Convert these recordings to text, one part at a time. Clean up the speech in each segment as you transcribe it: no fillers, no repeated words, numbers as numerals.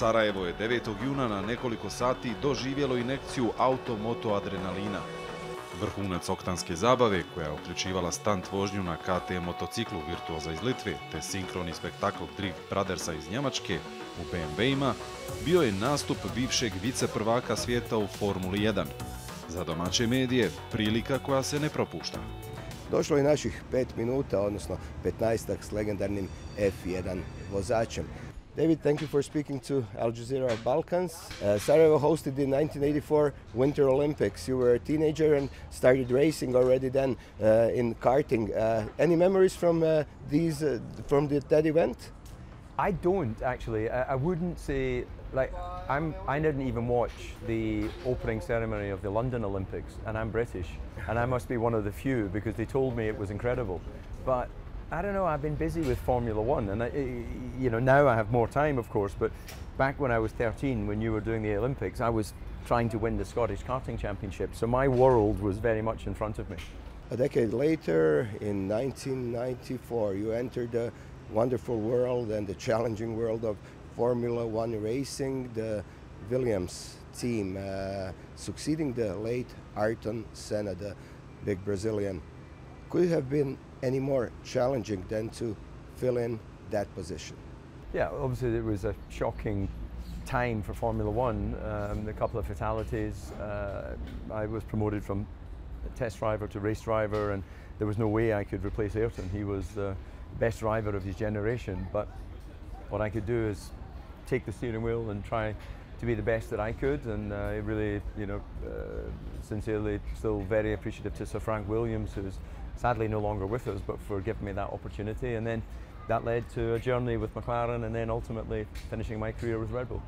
Sarajevo je 9. juna na nekoliko sati doživjelo injekciju auto-moto adrenalina. Vrhunac oktanske zabave, koja je uključivala stunt vožnju na KT motociklu virtuoza iz Litve te sinkroni spektakl Drift Brothersa iz Njemačke u BMW-ima, bio je nastup bivšeg viceprvaka svijeta u Formuli 1. Za domaće medije, prilika koja se ne propušta. Došlo je naših 5 minuta, odnosno 15-ak s legendarnim F1 vozačem. David, thank you for speaking to Al Jazeera Balkans. Sarajevo hosted the 1984 Winter Olympics. You were a teenager and started racing already then in karting. Any memories from that event? I don't actually. I wouldn't say I didn't even watch the opening ceremony of the London Olympics, and I'm British, and I must be one of the few because they told me it was incredible. But I don't know, I've been busy with Formula One, and now I have more time, of course, but back when I was 13, when you were doing the Olympics, I was trying to win the Scottish Karting Championship, so my world was very much in front of me. A decade later, in 1994, you entered the wonderful world and the challenging world of Formula One racing, the Williams team, succeeding the late Ayrton Senna, the big Brazilian. Could it have been any more challenging than to fill in that position? Yeah, obviously it was a shocking time for Formula One. A couple of fatalities. I was promoted from test driver to race driver, and there was no way I could replace Ayrton. He was the best driver of his generation, but what I could do is take the steering wheel and try to be the best that I could, and I really, sincerely still very appreciative to Sir Frank Williams, who's sadly no longer with us, but for giving me that opportunity. And then that led to a journey with McLaren, and then ultimately finishing my career with Red Bull.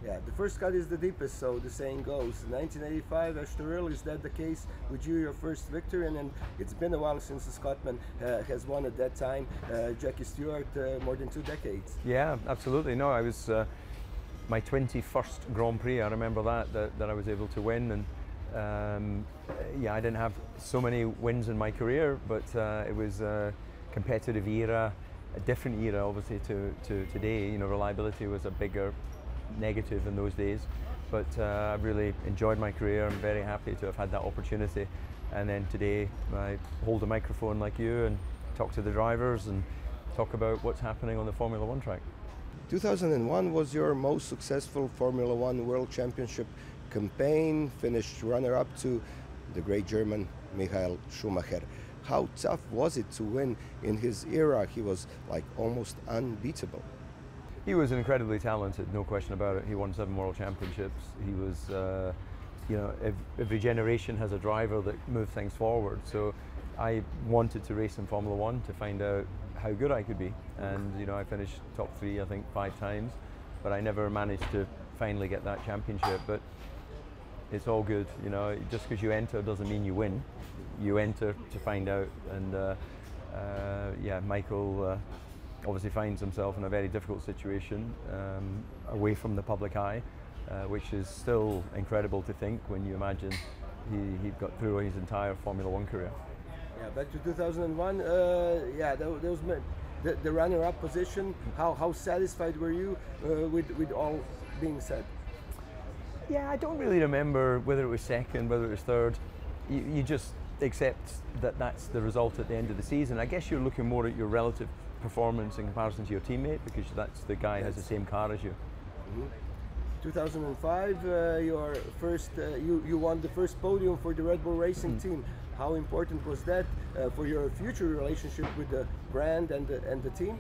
Yeah, the first cut is the deepest, so the saying goes. 1985, Estoril, is that the case with you, your first victory? And then it's been a while since a Scotsman has won at that time, Jackie Stewart, more than 2 decades. Yeah, absolutely. No, I was my 21st Grand Prix. I remember that I was able to win, and yeah, I didn't have so many wins in my career, but it was a competitive era, a different era obviously to today. Reliability was a bigger negative in those days, but I really enjoyed my career. I'm very happy to have had that opportunity, and then today I hold a microphone like you and talk to the drivers and talk about what's happening on the Formula One track. 2001 was your most successful Formula One World Championship campaign, finished runner-up to the great German Michael Schumacher. How tough was it to win in his era? He was like almost unbeatable. He was incredibly talented, no question about it. He won 7 world championships. He was, every generation has a driver that moves things forward. So I wanted to race in Formula One to find out how good I could be. And I finished top 3, I think 5 times, but I never managed to finally get that championship. But it's all good, just because you enter doesn't mean you win. You enter to find out, and yeah, Michael obviously finds himself in a very difficult situation, away from the public eye, which is still incredible to think when you imagine he got through his entire Formula One career. Yeah, back to 2001, yeah, that was the runner-up position. How satisfied were you with all being said? Yeah, I don't really remember whether it was second, whether it was third. You just accept that that's the result at the end of the season. I guess you're looking more at your relative performance in comparison to your teammate, because that's the guy who has the same car as you. Mm-hmm. 2005, your first, you won the first podium for the Red Bull Racing team. How important was that for your future relationship with the brand and the team?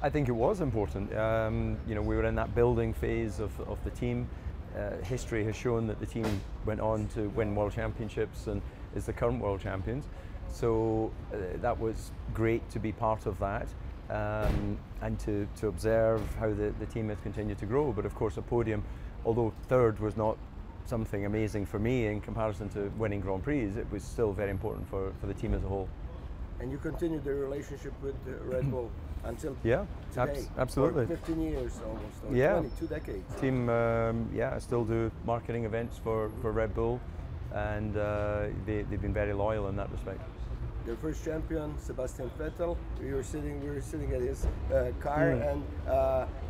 I think it was important. We were in that building phase of the team. History has shown that the team went on to win world championships and is the current world champions. So that was great to be part of that, and to observe how the team has continued to grow. But of course a podium, although third was not something amazing for me in comparison to winning Grand Prix, it was still very important for the team as a whole. And you continued the relationship with Red Bull until today? Absolutely. 15 years almost, or yeah. 2 decades. Team, yeah, I still do marketing events for Red Bull, and they've been very loyal in that respect. the first champion, Sebastian Vettel. We were sitting at his car, and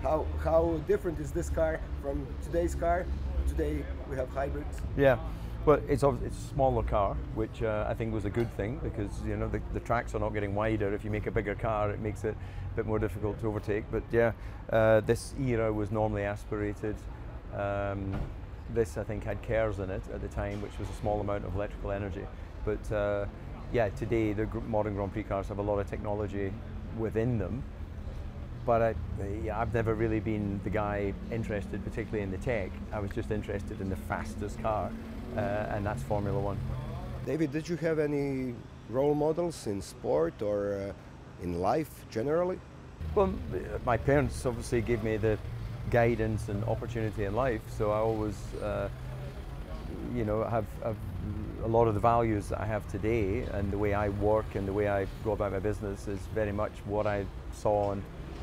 how different is this car from today's car? Today we have hybrids. Yeah. Well, it's a smaller car, which I think was a good thing, because you know the tracks are not getting wider. If you make a bigger car, it makes it a bit more difficult to overtake. But yeah, this era was normally aspirated. This I think had KERS in it at the time, which was a small amount of electrical energy. But yeah, today the modern Grand Prix cars have a lot of technology within them. But I've never really been the guy interested particularly in the tech. I was just interested in the fastest car, and that's Formula One. David, did you have any role models in sport or in life generally? Well, my parents obviously gave me the guidance and opportunity in life, so I always, you know, have a lot of the values that I have today, and the way I work and the way I go about my business is very much what I saw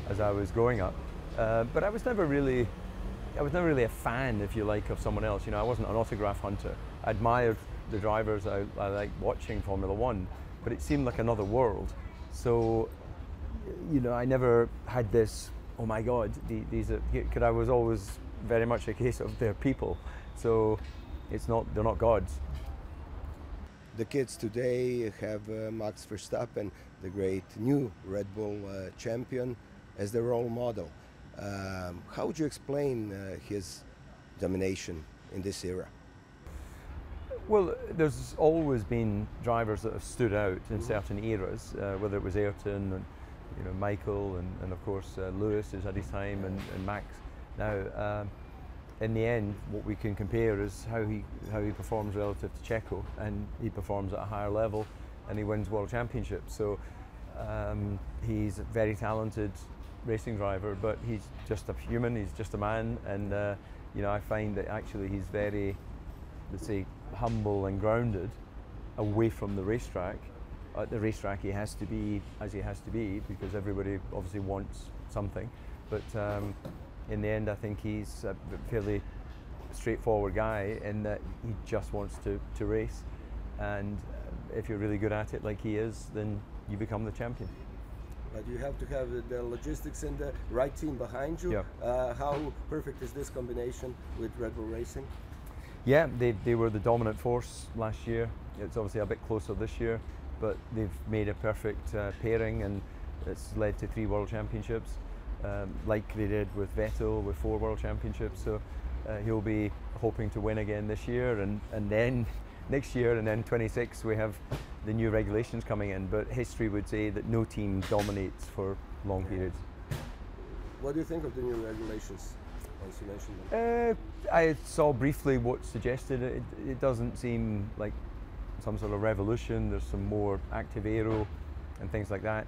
as I was growing up. But I was never really a fan, if you like, of someone else. You know, I wasn't an autograph hunter. I admired the drivers. I liked watching Formula One, but it seemed like another world. So, you know, I never had this, oh my God, these are, because I was always very much a case of they're people. So they're not gods. The kids today have Max Verstappen, the great new Red Bull champion, as their role model. How would you explain his domination in this era? Well, there's always been drivers that have stood out in certain eras, whether it was Ayrton and Michael and of course Lewis is at his time and Max now. In the end, what we can compare is how he performs relative to Checo, and he performs at a higher level and he wins world championships. So he's a very talented racing driver, but he's just a human, he's just a man, and I find that actually he's very, let's say, humble and grounded away from the racetrack. At the racetrack he has to be as he has to be, because everybody obviously wants something, but in the end I think he's a fairly straightforward guy in that he just wants to race, and if you're really good at it like he is, then you become the champion. But you have to have the logistics and the right team behind you. Yeah. How perfect is this combination with Red Bull Racing? Yeah, they were the dominant force last year. It's obviously a bit closer this year, but they've made a perfect pairing, and it's led to 3 world championships, like they did with Vettel with 4 world championships. So he'll be hoping to win again this year, and then next year, and then 26 we have the new regulations coming in, but history would say that no team dominates for long periods. What do you think of the new regulations, once you mentioned them? I saw briefly what's suggested. It doesn't seem like some sort of revolution. There's some more active aero and things like that.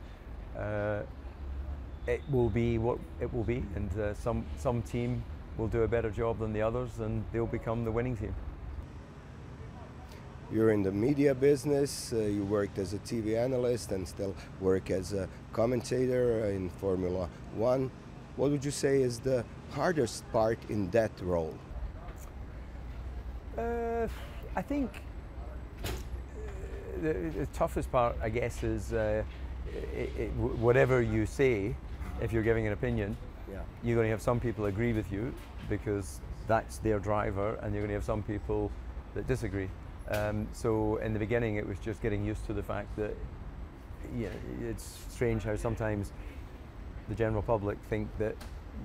It will be what it will be, and some team will do a better job than the others, and they'll become the winning team. You're in the media business, you worked as a TV analyst and still work as a commentator in Formula One. What would you say is the hardest part in that role? I think the toughest part, I guess, is whatever you say, if you're giving an opinion, you're going to have some people agree with you because that's their driver, and you're going to have some people that disagree. So in the beginning it was just getting used to the fact that it's strange how sometimes the general public think that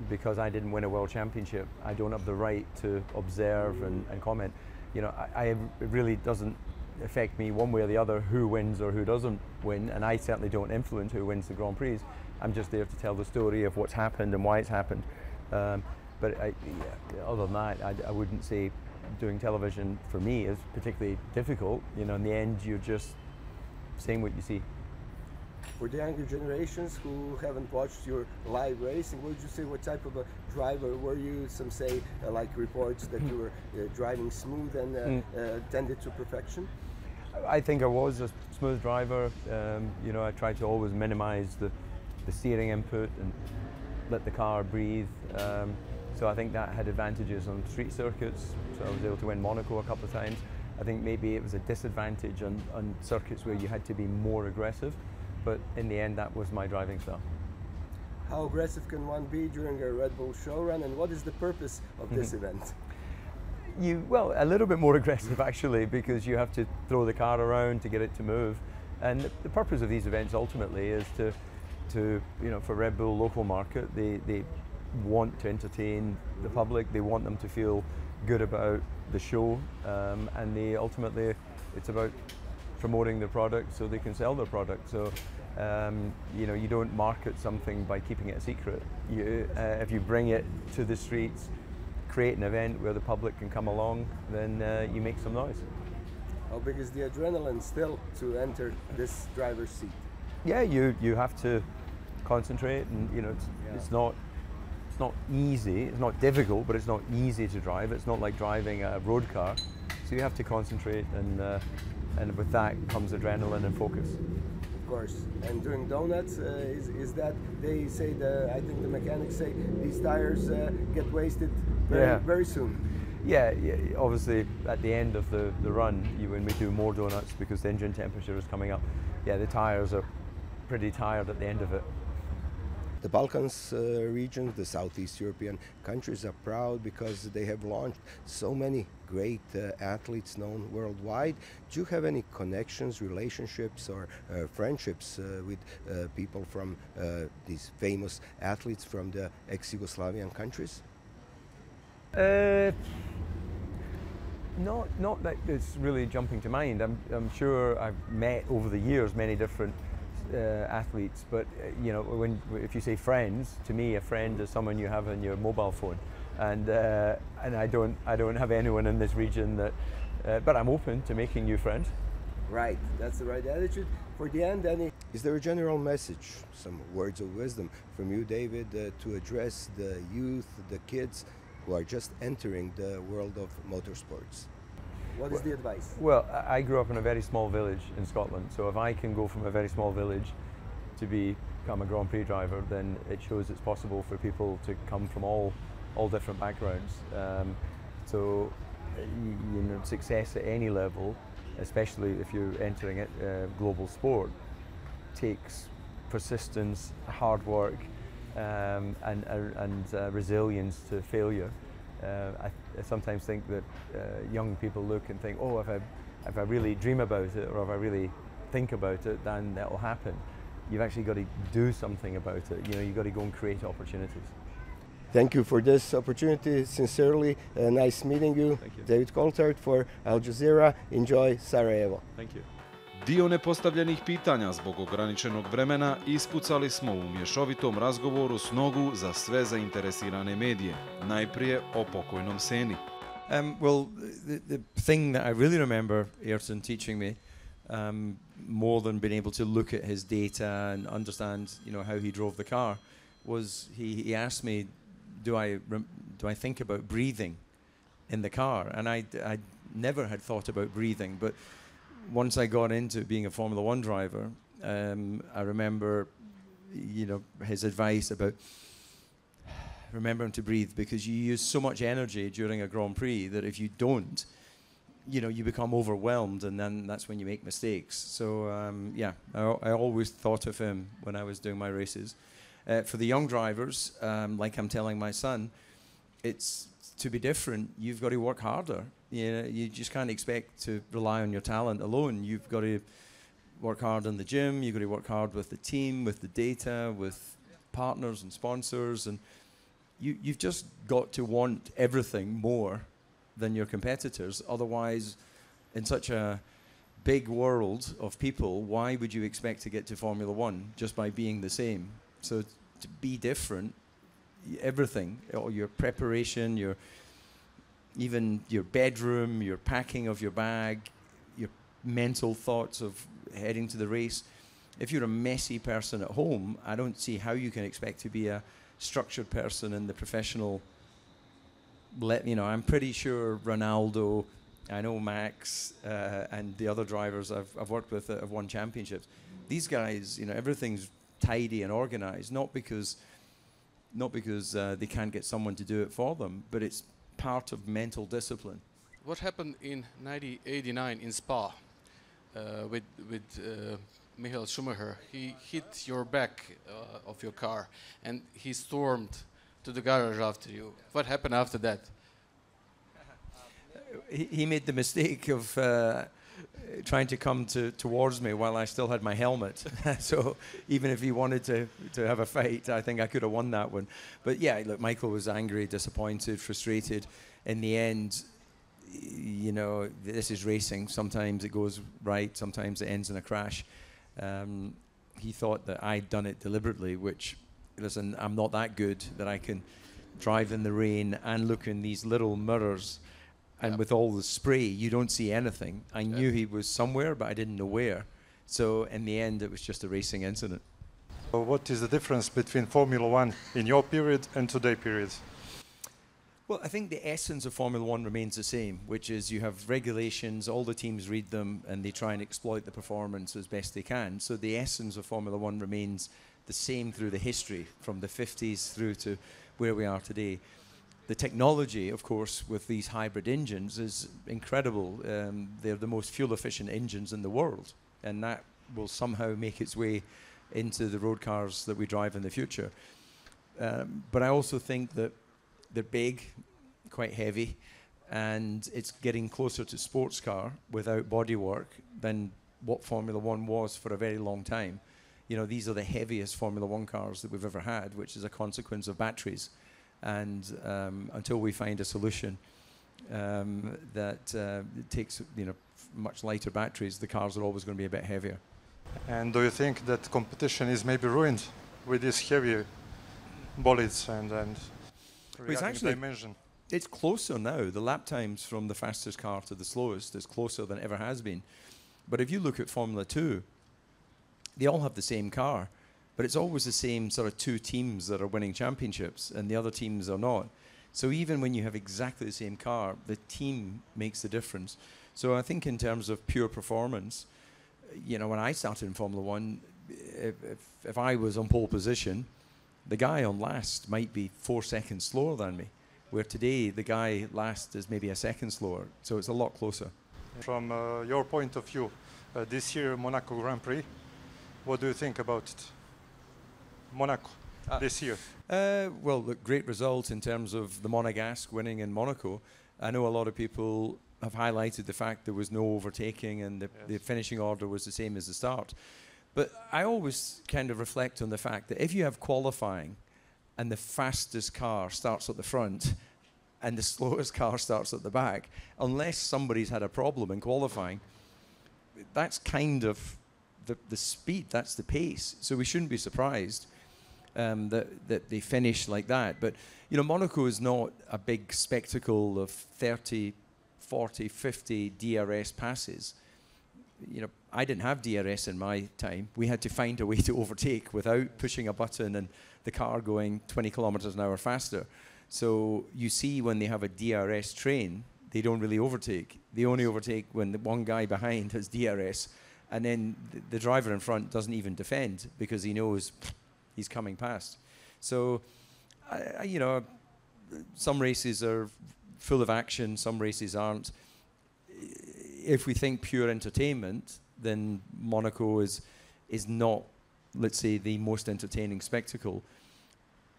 because I didn't win a world championship I don't have the right to observe and comment. It really doesn't affect me one way or the other who wins or who doesn't win, and I certainly don't influence who wins the Grand Prix. I'm just there to tell the story of what's happened and why it's happened. But other than that, I wouldn't say doing television for me is particularly difficult. In the end you're just saying what you see. For the younger generations who haven't watched your live racing, what would you say, what type of a driver were you? Some say like reports that you were driving smooth and tended to perfection. I think I was a smooth driver. I tried to always minimize the steering input and let the car breathe. So I think that had advantages on street circuits. So I was able to win Monaco a couple of times. I think maybe it was a disadvantage on circuits where you had to be more aggressive, but in the end that was my driving style. How aggressive can one be during a Red Bull Showrun, and what is the purpose of this event? Well, a little bit more aggressive actually, because you have to throw the car around to get it to move. And the purpose of these events ultimately is to for Red Bull local market, they want to entertain the public, they want them to feel good about the show, and they ultimately, it's about promoting their product so they can sell their product. So you don't market something by keeping it a secret. If you bring it to the streets, create an event where the public can come along, then you make some noise. How big is the adrenaline still to enter this driver's seat? Yeah, you have to concentrate, and it's not easy. It's not difficult, but it's not easy to drive. It's not like driving a road car. So you have to concentrate, and with that comes adrenaline and focus. Of course. And doing donuts, is that they say I think the mechanics say these tires get wasted very soon. Yeah, obviously at the end of the run, when we do more donuts because the engine temperature is coming up, yeah, the tires are pretty tired at the end of it. The Balkans region, the Southeast European countries are proud because they have launched so many great athletes known worldwide. Do you have any connections, relationships, or friendships with people from these famous athletes from the ex-Yugoslavian countries? Not that it's really jumping to mind. I'm sure I've met over the years many different athletes, but if you say friends, to me a friend is someone you have on your mobile phone, and I don't have anyone in this region that, but I'm open to making new friends. Right, that's the right attitude. For the end, is there a general message, some words of wisdom from you, David, to address the youth, the kids who are just entering the world of motorsports? What is the advice? Well, I grew up in a very small village in Scotland, so if I can go from a very small village to become a Grand Prix driver, then it shows it's possible for people to come from all different backgrounds. So, success at any level, especially if you're entering a global sport, takes persistence, hard work, and resilience to failure. I sometimes think that young people look and think, oh, if I really dream about it, or if I really think about it, then that will happen. You've actually got to do something about it. You've got to go and create opportunities. Thank you for this opportunity. Sincerely, nice meeting you. Thank you. David Coulthard for Al Jazeera. Enjoy Sarajevo. Thank you. Dio nepostavljenih pitanja zbog ograničenog vremena ispucali smo u mješovitom razgovoru s nogu za sve zainteresirane medije. Najprije o pokojnom Seni. Well, the thing that I really remember Ayrton teaching me, more than being able to look at his data and understand, how he drove the car, was he asked me, do I think about breathing in the car? And I never had thought about breathing, but once I got into being a Formula One driver, I remember, his advice about remembering to breathe, because you use so much energy during a Grand Prix that if you don't, you become overwhelmed, and then that's when you make mistakes. So I always thought of him when I was doing my races. For the young drivers, like I'm telling my son, it's to be different. You've got to work harder. You just can't expect to rely on your talent alone. You've got to work hard in the gym. You've got to work hard with the team, with the data, with partners and sponsors, and you've just got to want everything more than your competitors. Otherwise, in such a big world of people, why would you expect to get to Formula One just by being the same? So to be different, everything, your preparation, even your bedroom, your packing of your bag, your mental thoughts of heading to the race. If you're a messy person at home, I don't see how you can expect to be a structured person in the professional. I'm pretty sure Ronaldo, I know Max, and the other drivers I've worked with that have won championships. These guys, everything's tidy and organized, not because they can't get someone to do it for them, but it's part of mental discipline. what happened in 1989 in Spa with Michael Schumacher? He hit your back of your car, and he stormed to the garage after you. What happened after that? He made the mistake of trying to come towards me while I still had my helmet. So even if he wanted to have a fight, I think I could have won that one. But yeah, look, Michael was angry, disappointed, frustrated. In the end, you know, this is racing. Sometimes it goes right, sometimes it ends in a crash. He thought that I'd done it deliberately, which, listen, I'm not that good that I can drive in the rain and look in these little mirrors. And with all the spray, you don't see anything. I knew he was somewhere, but I didn't know where. So in the end, it was just a racing incident. So what is the difference between Formula One in your period and today period? Well, I think the essence of Formula One remains the same, which is you have regulations, all the teams read them, and they try and exploit the performance as best they can. So the essence of Formula One remains the same through the history, from the 50s through to where we are today. The technology, of course, with these hybrid engines is incredible. They're the most fuel-efficient engines in the world, and that will somehow make its way into the road cars that we drive in the future. But I also think that they're big, quite heavy, and it's getting closer to sports car without bodywork than what Formula One was for a very long time. You know, these are the heaviest Formula One cars that we've ever had, which is a consequence of batteries. And until we find a solution that takes, you know, much lighter batteries, the cars are always going to be a bit heavier. And do you think that competition is maybe ruined with these heavy bolids and dimension? It's closer now. The lap times from the fastest car to the slowest is closer than it ever has been. But if you look at Formula 2, they all have the same car. But it's always the same sort of two teams that are winning championships, and the other teams are not. So even when you have exactly the same car, the team makes the difference. So I think in terms of pure performance, you know, when I started in Formula One, if I was on pole position, the guy on last might be 4 seconds slower than me, where today the guy last is maybe a second slower. So it's a lot closer. From your point of view, this year Monaco Grand Prix, what do you think about it? Monaco this year? Well, look, great result in terms of the Monegasque winning in Monaco. I know a lot of people have highlighted the fact there was no overtaking and the finishing order was the same as the start. But I always kind of reflect on the fact that if you have qualifying and the fastest car starts at the front and the slowest car starts at the back, unless somebody's had a problem in qualifying, that's kind of the speed, that's the pace. So we shouldn't be surprised that they finish like that. But, you know, Monaco is not a big spectacle of 30, 40, 50 DRS passes. You know, I didn't have DRS in my time. We had to find a way to overtake without pushing a button and the car going 20 kilometers an hour faster. So you see when they have a DRS train, they don't really overtake. They only overtake when the one guy behind has DRS, and then the driver in front doesn't even defend because he knows he's coming past. So, you know, some races are full of action, some races aren't. If we think pure entertainment, then Monaco is not, let's say, the most entertaining spectacle.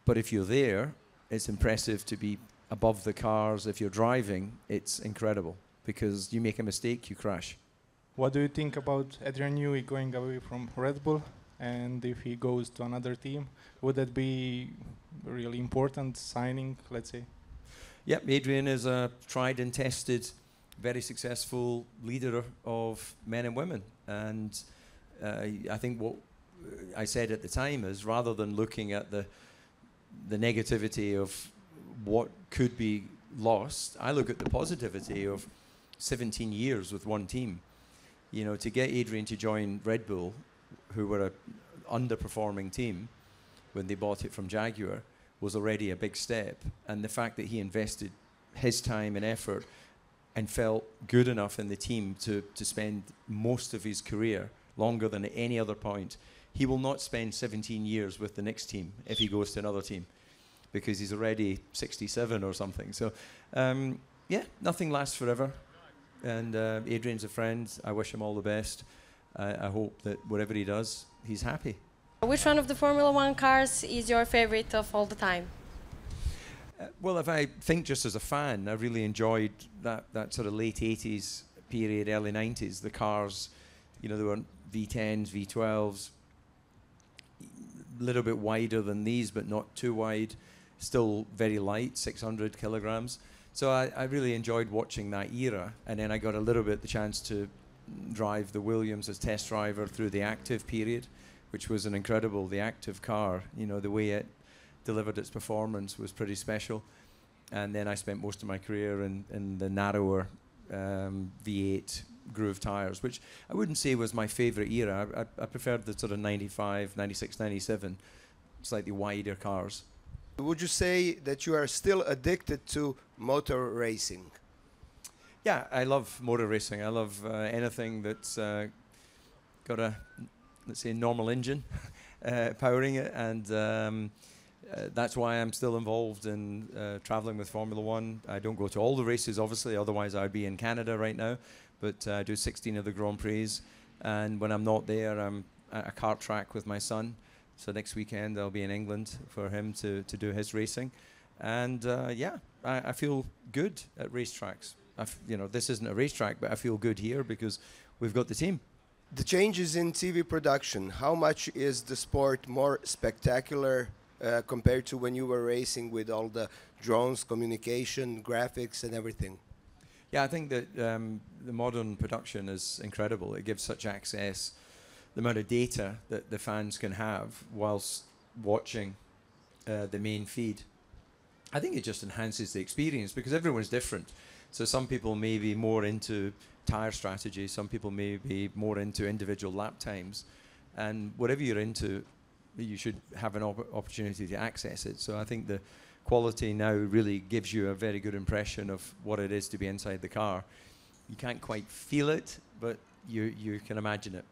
But if you're there, it's impressive to be above the cars. If you're driving, it's incredible because you make a mistake, you crash. What do you think about Adrian Newey going away from Red Bull? And if he goes to another team, would that be a really important signing, let's say? Yep, Adrian is a tried and tested, very successful leader of men and women. And I think what I said at the time is, rather than looking at the negativity of what could be lost, I look at the positivity of 17 years with one team. You know, to get Adrian to join Red Bull, who were an underperforming team when they bought it from Jaguar, was already a big step. And the fact that he invested his time and effort and felt good enough in the team to spend most of his career, longer than at any other point, he will not spend 17 years with the next team if he goes to another team, because he's already 67 or something. So Yeah, nothing lasts forever. And Adrian's a friend. I wish him all the best. I hope that whatever he does, he's happy. Which one of the Formula One cars is your favorite of all the time? Well, if I think just as a fan, I really enjoyed that sort of late 80s period, early 90s. The cars, you know, they were V10s, V12s, a little bit wider than these, but not too wide. Still very light, 600 kilograms. So I really enjoyed watching that era. And then I got a little bit the chance to drive the Williams as test driver through the active period, which was an incredible, the active car, you know, the way it delivered its performance was pretty special. And then I spent most of my career in the narrower V8 groove tires, which I wouldn't say was my favorite era. I preferred the sort of 95, 96, 97, slightly wider cars. Would you say that you are still addicted to motor racing? Yeah, I love motor racing. I love anything that's got a, let's say, normal engine powering it, and that's why I'm still involved in traveling with Formula One. I don't go to all the races, obviously, otherwise I'd be in Canada right now, but I do 16 of the Grand Prix, and when I'm not there, I'm at a kart track with my son. So next weekend I'll be in England for him to do his racing. And yeah, I feel good at racetracks. You know, this isn't a racetrack, but I feel good here because we've got the team. The changes in TV production, how much is the sport more spectacular compared to when you were racing with all the drones, communication, graphics and everything? Yeah, I think that the modern production is incredible. It gives such access, the amount of data that the fans can have whilst watching the main feed. I think it just enhances the experience because everyone's different. So some people may be more into tire strategy, some people may be more into individual lap times, and whatever you're into, you should have an opportunity to access it. So I think the quality now really gives you a very good impression of what it is to be inside the car. You can't quite feel it, but you can imagine it.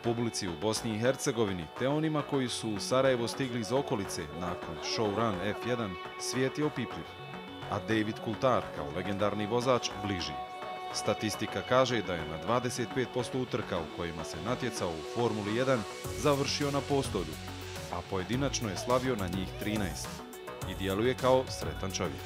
Publici u Bosni i Hercegovini, te onima koji su u Sarajevo stigli iz okolice nakon Showrun F1, svijet je opipljiv, a David Coulthard kao legendarni vozač bliži. Statistika kaže da je na 25% utrka u kojima se natjecao u Formuli 1 završio na postolju, a pojedinačno je slavio na njih 13 i djeluje kao sretan čovjek.